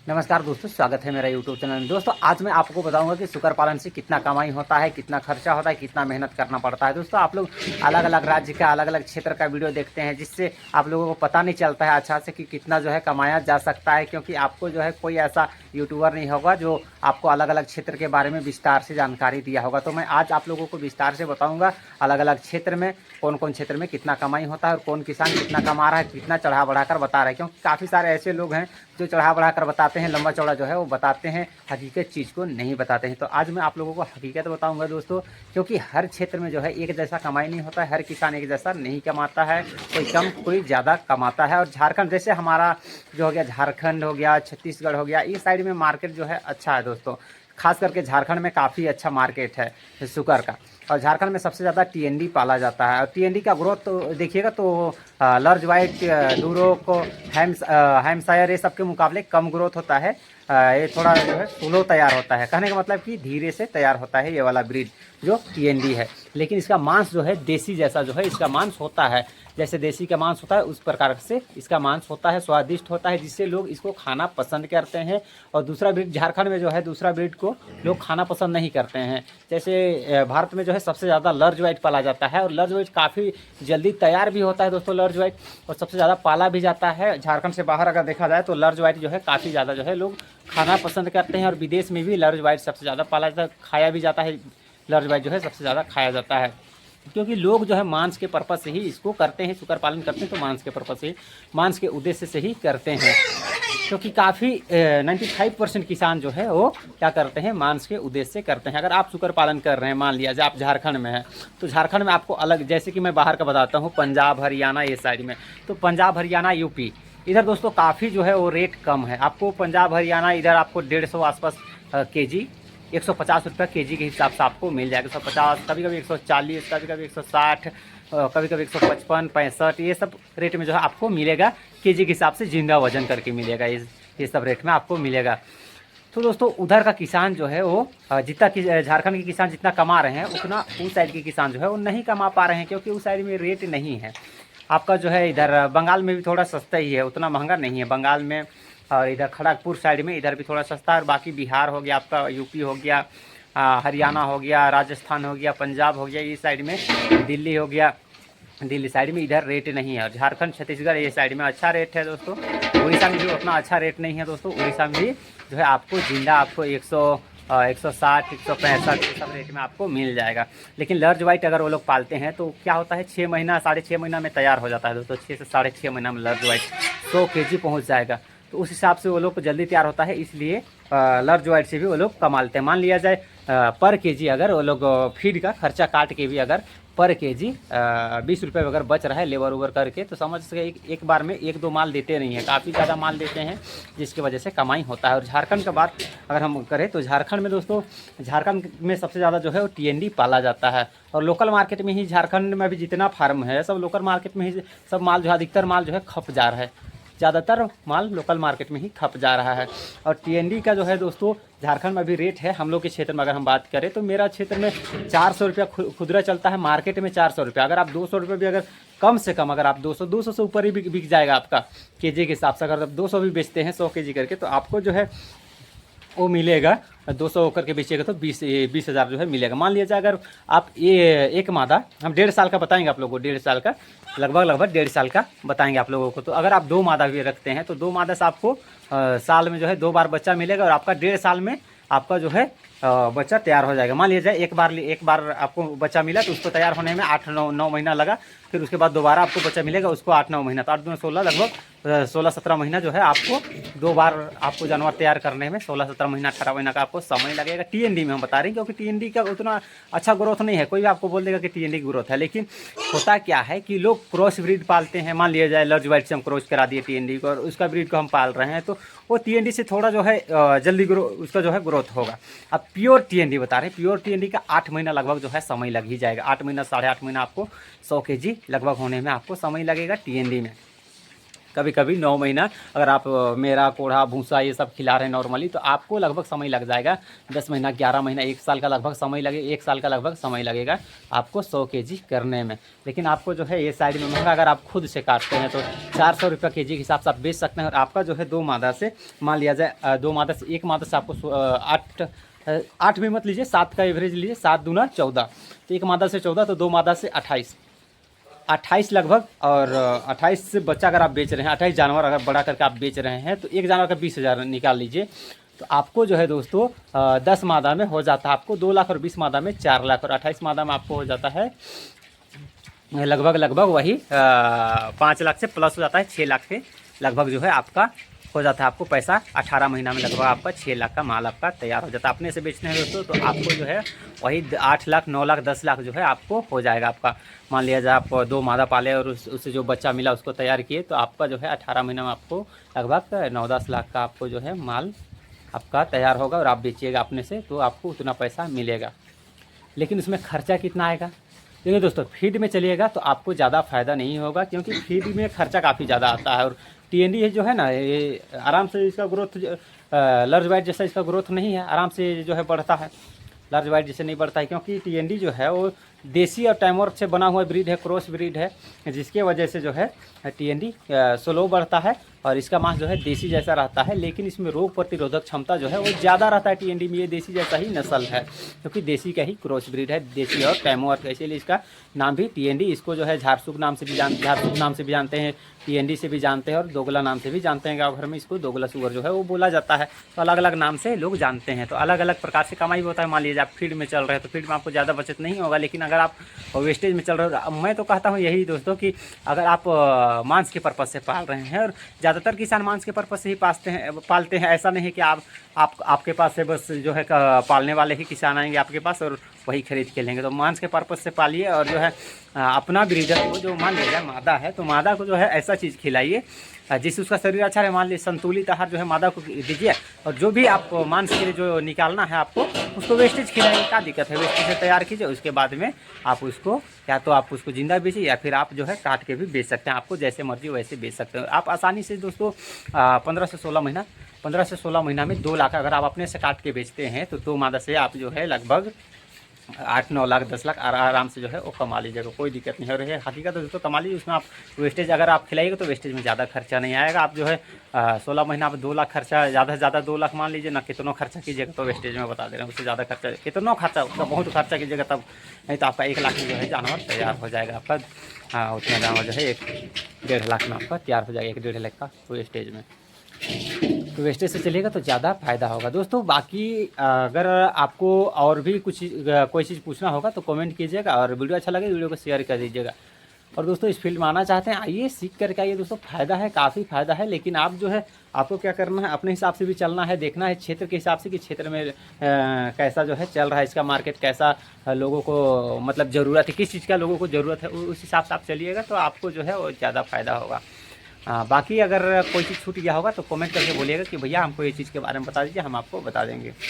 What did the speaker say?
नमस्कार दोस्तों, स्वागत है मेरा यूट्यूब चैनल में। दोस्तों आज मैं आपको बताऊंगा कि सुकर पालन से कितना कमाई होता है, कितना खर्चा होता है, कितना मेहनत करना पड़ता है। दोस्तों आप लोग अलग अलग राज्य का, अलग अलग क्षेत्र का वीडियो देखते हैं, जिससे आप लोगों को पता नहीं चलता है अच्छा से कि कितना जो है कमाया जा सकता है, क्योंकि आपको जो है कोई ऐसा यूट्यूबर नहीं होगा जो आपको अलग अलग क्षेत्र के बारे में विस्तार से जानकारी दिया होगा। तो मैं आज आप लोगों को विस्तार से बताऊँगा अलग अलग क्षेत्र में कौन कौन क्षेत्र में कितना कमाई होता है और कौन किसान कितना कमा रहा है, कितना चढ़ा बढ़ा कर बता रहा है। क्योंकि काफ़ी सारे ऐसे लोग हैं जो चढ़ा बढ़ा कर बताते हैं, लंबा चौड़ा जो है वो बताते हैं, हकीकत चीज़ को नहीं बताते हैं। तो आज मैं आप लोगों को हकीकत बताऊंगा दोस्तों, क्योंकि हर क्षेत्र में जो है एक जैसा कमाई नहीं होता है, हर किसान एक जैसा नहीं कमाता है, कोई कम कोई ज़्यादा कमाता है। और झारखंड जैसे हमारा जो हो गया, झारखंड हो गया, छत्तीसगढ़ हो गया, इस साइड में मार्केट जो है अच्छा है दोस्तों। खास करके झारखंड में काफ़ी अच्छा मार्केट है शुगर का। और झारखंड में सबसे ज़्यादा टीएनडी पाला जाता है। और टीएनडी का ग्रोथ तो देखिएगा तो लर्ज वाइट, डूरोक, हैम्पशायर ये सब के मुकाबले कम ग्रोथ होता है। ये थोड़ा जो है स्लो तैयार होता है, कहने का मतलब कि धीरे से तैयार होता है ये वाला ब्रीड जो टीएनडी है। लेकिन इसका मांस जो है देसी जैसा जो है इसका मांस होता है, जैसे देसी का मांस होता है उस प्रकार से इसका मांस होता है, स्वादिष्ट होता है, जिससे लोग इसको खाना पसंद करते हैं। और दूसरा ब्रीड झारखंड में जो है, दूसरा ब्रीड को लोग खाना पसंद नहीं करते हैं। जैसे भारत में जो है सबसे ज़्यादा लर्ज वाइट पाला जाता है, और लर्ज वाइट काफ़ी जल्दी तैयार भी होता है दोस्तों लर्ज वाइट, और सबसे ज़्यादा पाला भी जाता है। झारखंड से बाहर अगर देखा जाए तो लर्ज वाइट जो है काफ़ी ज़्यादा जो है लोग खाना पसंद करते हैं, और विदेश में भी लर्ज वाइट सबसे ज़्यादा पाला जाता है, खाया भी जाता है। लर्ज वाइट जो है सबसे ज़्यादा खाया जाता है, क्योंकि लोग जो है मांस के पर्पज़ से ही इसको करते हैं, सुकर पालन करते हैं तो मांस के पर्पज़ से, मांस के उद्देश्य से ही करते हैं। क्योंकि काफ़ी 95% किसान जो है वो क्या करते हैं, मांस के उद्देश्य से करते हैं। अगर आप सुकर पालन कर रहे हैं, मान लिया जाए आप झारखंड में हैं, तो झारखंड में आपको अलग, जैसे कि मैं बाहर का बताता हूँ, पंजाब हरियाणा ये साइड में, तो पंजाब हरियाणा यूपी इधर दोस्तों काफ़ी जो है वो रेट कम है। आपको पंजाब हरियाणा इधर आपको 150 आसपास केजी, 150 रुपये केजी के हिसाब से आपको मिल जाएगा। 150, कभी कभी 140, कभी कभी 160, कभी कभी 155, 65, ये सब रेट में जो है आपको मिलेगा। केजी के हिसाब से जिंदा वजन करके मिलेगा, ये सब रेट में आपको मिलेगा। तो दोस्तों उधर का किसान जो है वो जितना झारखंड के किसान जितना कमा रहे हैं, उतना उस साइड के किसान जो है वो नहीं कमा पा रहे हैं, क्योंकि उस साइड में रेट नहीं है। आपका जो है इधर बंगाल में भी थोड़ा सस्ता ही है, उतना महंगा नहीं है बंगाल में। और इधर खड़गपुर साइड में इधर भी थोड़ा सस्ता है। और बाकी बिहार हो गया, आपका यूपी हो गया, हरियाणा हो गया, राजस्थान हो गया, पंजाब हो गया, इस साइड में दिल्ली हो गया, दिल्ली साइड में इधर रेट नहीं है। और झारखंड छत्तीसगढ़ ये साइड में अच्छा रेट है दोस्तों। उड़ीसा में भी उतना अच्छा रेट नहीं है दोस्तों। उड़ीसा में भी जो है आपको जिंदा आपको 160, 165 ये सब रेट में आपको मिल जाएगा। लेकिन लर्ज वाइट अगर वो लोग पालते हैं तो क्या होता है, 6 महीना 6.5 महीना में तैयार हो जाता है दोस्तों। 6 से 6.5 महीना में लर्ज वाइट 100 केजी पहुँच जाएगा। तो उस हिसाब से वो लोग को जल्दी तैयार होता है, इसलिए लर्ज वाइट से भी वो लोग कमा लेते हैं। मान लिया जाए पर केजी अगर वो लोग फीड का खर्चा काट के भी अगर पर केजी 20 रुपये अगर बच रहा है लेबर उबर करके, तो समझ सके एक बार में 1-2 माल देते नहीं है, काफ़ी ज़्यादा माल देते हैं, जिसकी वजह से कमाई होता है। और झारखंड का बात अगर हम करें तो झारखंड में दोस्तों, झारखंड में सबसे ज़्यादा जो है वो टीएनडी पाला जाता है। और लोकल मार्केट में ही झारखंड में भी जितना फार्म है सब लोकल मार्केट में ही सब माल जो है, अधिकतर माल जो है खप जा रहा है, ज़्यादातर माल लोकल मार्केट में ही खप जा रहा है। और टीएनडी का जो है दोस्तों झारखंड में भी रेट है। हम लोग के क्षेत्र में अगर हम बात करें तो मेरा क्षेत्र में 400 रुपया खुदरा चलता है, मार्केट में 400 रुपया। अगर आप 200 रुपये भी अगर कम से कम अगर आप 200 से ऊपर ही बिक जाएगा आपका केजी के हिसाब से। अगर आप 200 भी बेचते हैं 100 केजी करके, तो आपको जो है वो मिलेगा 200 करके बेचिएगा तो 20 हज़ार जो है मिलेगा। मान लिया जाए अगर आप ये एक मादा, हम 1.5 साल का बताएंगे आप लोगों को, 1.5 साल का लगभग 1.5 साल का बताएंगे आप लोगों को। तो अगर आप 2 मादा भी रखते हैं तो 2 मादा से आपको साल में जो है 2 बार बच्चा मिलेगा, और आपका 1.5 साल में आपका जो है बच्चा तैयार हो जाएगा। मान लिया जाए एक बार आपको बच्चा मिला तो उसको तैयार होने में 8-9 महीना लगा, फिर उसके बाद दोबारा आपको बच्चा मिलेगा, उसको 8-9 महीना, तो 8-2 16, लगभग 16-17 महीना जो है आपको 2 बार आपको जानवर तैयार करने में 16-17 महीना 18 महीना का आपको समय लगेगा। टीएनडी में हम बता रहे हैं, क्योंकि टीएनडी का उतना अच्छा ग्रोथ नहीं है। कोई भी आपको बोल देगा कि टीएनडी ग्रोथ है, लेकिन होता क्या है कि लोग क्रॉस ब्रीड पालते हैं। मान लिया जाए लर्ज वाइट से हम क्रॉस करा दिए टीएनडी को, और उसका ब्रीड को हम पाल रहे हैं, तो वो टीएनडी से थोड़ा जो है जल्दी उसका जो है ग्रोथ होगा। अब प्योर टीएनडी बता रहे हैं, प्योर टीएनडी का 8 महीना लगभग जो है समय लग ही जाएगा। 8 महीना 8.5 महीना आपको 100 केजी लगभग होने में आपको समय लगेगा टीएनडी में। कभी कभी 9 महीना अगर आप मेरा कोढ़ा भूसा ये सब खिला रहे हैं नॉर्मली, तो आपको लगभग समय लग जाएगा 10 महीना 11 महीना 1 साल का लगभग समय लगे 1 साल का लगभग समय लगेगा आपको 100 केजी करने में। लेकिन आपको जो है ये साइड में महंगा, अगर आप खुद से काटते हैं तो 400 रुपये केजी के हिसाब से आप बेच सकते हैं। और आपका जो है 2 मादा से मान लिया जाए 2 मादा से 1 मादा से आपको 8 भी मत लीजिए, 7 का एवरेज लीजिए, 7 दूना 14, तो 1 मादा से 14 तो 2 मादा से 28 लगभग। और 28 से बच्चा अगर आप बेच रहे हैं, 28 जानवर अगर बड़ा करके आप बेच रहे हैं तो एक जानवर का 20,000 निकाल लीजिए, तो आपको जो है दोस्तों 10 मादा में हो जाता है आपको 2 लाख, और 20 मादा में 4 लाख, और 28 मादा में आपको हो जाता है लगभग वही 5 लाख से प्लस हो जाता है, 6 लाख के लगभग जो है आपका हो जाता है आपको पैसा। 18 महीना में लगभग आपका 6 लाख का माल आपका तैयार हो जाता है। अपने से बेचने हैं दोस्तों तो आपको जो है वही 8 लाख 9 लाख 10 लाख जो है आपको हो जाएगा आपका। मान लिया जाए आप 2 मादा पाले और उससे जो बच्चा मिला उसको तैयार किए, तो आपका जो है 18 महीना में आपको लगभग 9-10 लाख का आपको जो है माल आपका तैयार होगा, और आप बेचिएगा अपने से तो आपको उतना पैसा मिलेगा। लेकिन उसमें खर्चा कितना आएगा? देखिए दोस्तों, फीड में चलिएगा तो आपको ज़्यादा फ़ायदा नहीं होगा, क्योंकि फीड में खर्चा काफ़ी ज़्यादा आता है। और TND जो है ना, ये आराम से इसका ग्रोथ लार्ज वाइट जैसा इसका ग्रोथ नहीं है, आराम से जो है बढ़ता है, लार्ज वाइट जैसे नहीं बढ़ता है, क्योंकि TND जो है वो देसी और टाइमवर्क से बना हुआ ब्रीड है, क्रॉस ब्रीड है, जिसके वजह से जो है TND स्लो बढ़ता है और इसका मांस जो है देसी जैसा रहता है। लेकिन इसमें रोग प्रतिरोधक क्षमता जो है वो ज़्यादा रहता है TND में, ये देसी जैसा ही नस्ल है, क्योंकि देसी का ही क्रॉस ब्रीड है, देसी और टाइमवर्क, इसीलिए इसका नाम भी TND। इसको जो है झारसूग नाम से भी जानते हैं, TND से भी जानते हैं, और दोगला नाम से भी जानते हैं। गाँव घर में इसको दोगला सुअर जो है वो बोला जाता है, तो अलग अलग नाम से लोग जानते हैं। तो अलग अलग प्रकार से कमाई होता है। मान लीजिए आप फीड में चल रहे हैं तो फीड में आपको ज़्यादा बचत नहीं होगा, लेकिन अगर आप वेस्टेज में चल रहे हो, मैं तो कहता हूँ यही दोस्तों कि अगर आप मांस के पर्पज़ से पाल रहे हैं, और ज़्यादातर किसान मांस के पर्पज़ से ही पालते हैं, ऐसा नहीं है कि आपके पास से बस जो है पालने वाले ही किसान आएंगे आपके पास और वही खरीद के लेंगे। तो मांस के पर्पज़ से पालिए, और जो है अपना ब्रीडर को जो मान लीजिए मादा है तो मादा को जो है ऐसा चीज़ खिलाइए जिससे उसका शरीर अच्छा रहे। मान लीजिए संतुलित आहार जो है मादा को दीजिए, और जो भी आप मांस के लिए जो निकालना है आपको उसको वेस्टेज खिलाइए, क्या दिक्कत है, वेस्टेज से तैयार कीजिए। उसके बाद में आप उसको या तो आप उसको ज़िंदा बेचिए या फिर आप जो है काट के भी बेच सकते हैं, आपको जैसे मर्जी वैसे बेच सकते हैं आप आसानी से दोस्तों। 15 से 16 महीना में 2 लाख अगर आप अपने से काट के बेचते हैं तो 2 मादा से आप जो है लगभग 8-9 लाख 10 लाख आराम से जो है वो कमा लीजिएगा, कोई दिक्कत नहीं हो रही है। हकीकत तो दोस्तों कमा लीजिए, उसमें आप वेस्टेज अगर आप खिलाइएगा तो वेस्टेज में ज़्यादा खर्चा नहीं आएगा। आप जो है 16 महीना आप 2 लाख खर्चा, ज़्यादा से ज़्यादा 2 लाख मान लीजिए ना, कितना खर्चा कीजिएगा तो वेस्टेज में बता दे रहे हैं, उससे ज़्यादा खर्चा कितना खर्चा उसका बहुत खर्चा कीजिएगा तब, नहीं तो आपका 1 लाख में जो है जानवर तैयार हो जाएगा आपका। हाँ, उतना जानवर जो है 1-1.5 लाख में आपका तैयार हो जाएगा, 1-1.5 लाख का वेस्टेज में। तो वेस्टेज से चलेगा तो ज़्यादा फ़ायदा होगा दोस्तों। बाकी अगर आपको और भी कुछ कोई चीज़ पूछना होगा तो कमेंट कीजिएगा, और वीडियो अच्छा लगे वीडियो को शेयर कर दीजिएगा। और दोस्तों इस फील्ड में आना चाहते हैं, आइए सीख करके आइए दोस्तों, फ़ायदा है, काफ़ी फ़ायदा है। लेकिन आप जो है आपको क्या करना है, अपने हिसाब से भी चलना है, देखना है क्षेत्र के हिसाब से कि क्षेत्र में कैसा जो है चल रहा है, इसका मार्केट कैसा, लोगों को मतलब ज़रूरत है, किस चीज़ का लोगों को ज़रूरत है, उस हिसाब से आप चलिएगा तो आपको जो है वो ज़्यादा फ़ायदा होगा। बाकी अगर कोई चीज़ छूट गया होगा तो कमेंट करके बोलिएगा कि भैया हमको ये चीज़ के बारे में बता दीजिए, हम आपको बता देंगे।